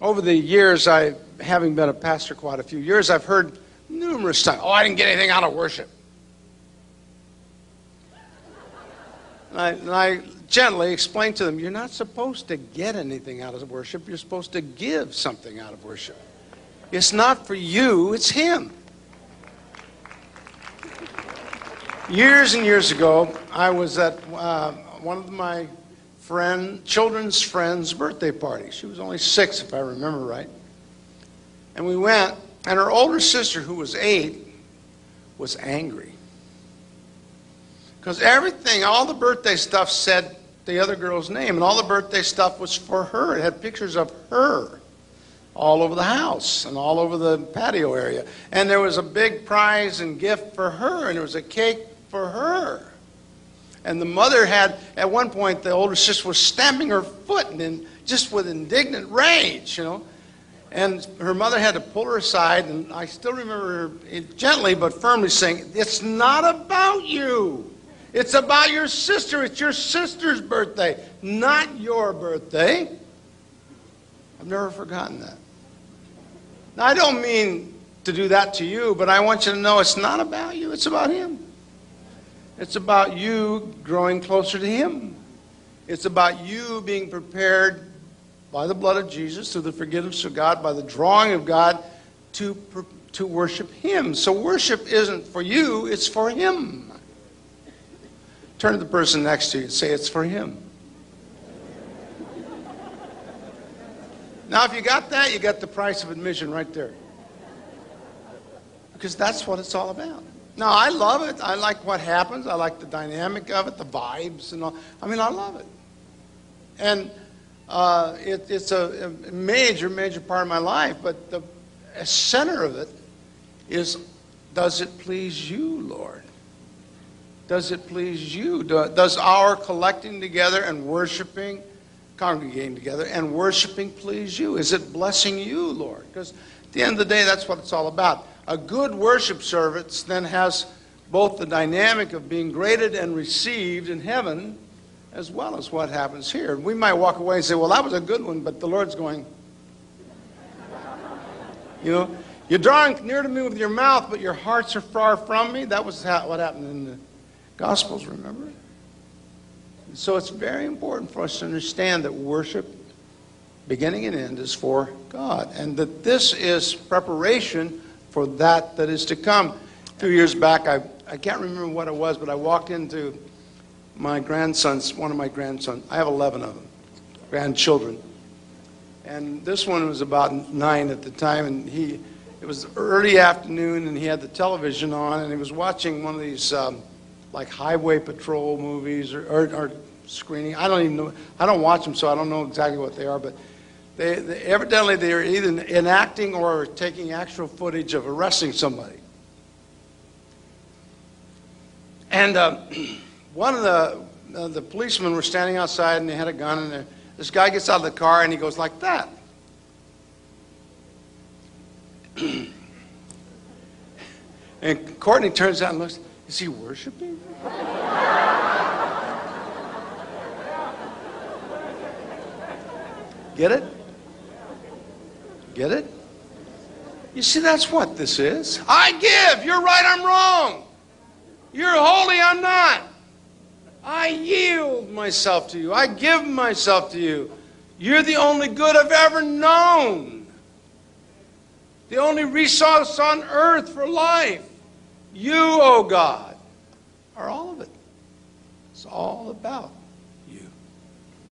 Over the years, having been a pastor quite a few years, I've heard numerous times, "Oh, I didn't get anything out of worship." And I gently explain to them, you're not supposed to get anything out of worship. You're supposed to give something out of worship. It's not for you, it's Him. Years and years ago, I was at one of my children's friend's birthday party. She was only 6, if I remember right. And we went, and her older sister, who was 8, was angry. Because everything, all the birthday stuff said the other girl's name, and all the birthday stuff was for her. It had pictures of her all over the house and all over the patio area. And there was a big prize and gift for her, and there was a cake for her. And the mother had, at one point, the older sister was stamping her foot and just with indignant rage, you know. And her mother had to pull her aside, and I still remember her gently but firmly saying, "It's not about you. It's about your sister. It's your sister's birthday, not your birthday." I've never forgotten that. Now, I don't mean to do that to you, but I want you to know it's not about you. It's about Him. It's about you growing closer to Him. It's about you being prepared by the blood of Jesus, through the forgiveness of God, by the drawing of God, to worship Him. So worship isn't for you, it's for Him. Turn to the person next to you and say, "It's for Him." Now, if you got that, you got the price of admission right there. Because that's what it's all about. Now, I love it. I like what happens. I like the dynamic of it, the vibes and all. I mean, I love it. And it's a major, major part of my life. But the center of it is, does it please you, Lord? Does it please you? Does our collecting together and worshiping, congregating together and worshiping please you? Is it blessing you, Lord? Because at the end of the day, that's what it's all about. A good worship service then has both the dynamic of being graded and received in heaven, as well as what happens here. We might walk away and say, "Well, that was a good one," but the Lord's going, you know, "You're drawing near to me with your mouth, but your hearts are far from me." That was what happened in the Gospels, remember? And so it's very important for us to understand that worship, beginning and end, is for God, and that this is preparation for that is to come. A few years back, I can't remember what it was, but I walked into my grandson's, one of my grandsons. I have 11 of them, grandchildren. And this one was about 9 at the time, and it was early afternoon, and he had the television on, and he was watching one of these like highway patrol movies or screening. I don't even know. I don't watch them, so I don't know exactly what they are, but evidently they are either enacting or taking actual footage of arresting somebody. And one of the policemen were standing outside, and they had a gun, and this guy gets out of the car, and he goes like that. And Courtney turns out and looks, is he worshiping? Get it? Get it? You see, that's what this is. I give. You're right, I'm wrong. You're holy, I'm not. I yield myself to you. I give myself to you. You're the only good I've ever known. The only resource on earth for life. You, oh God, are all of it. It's all about you.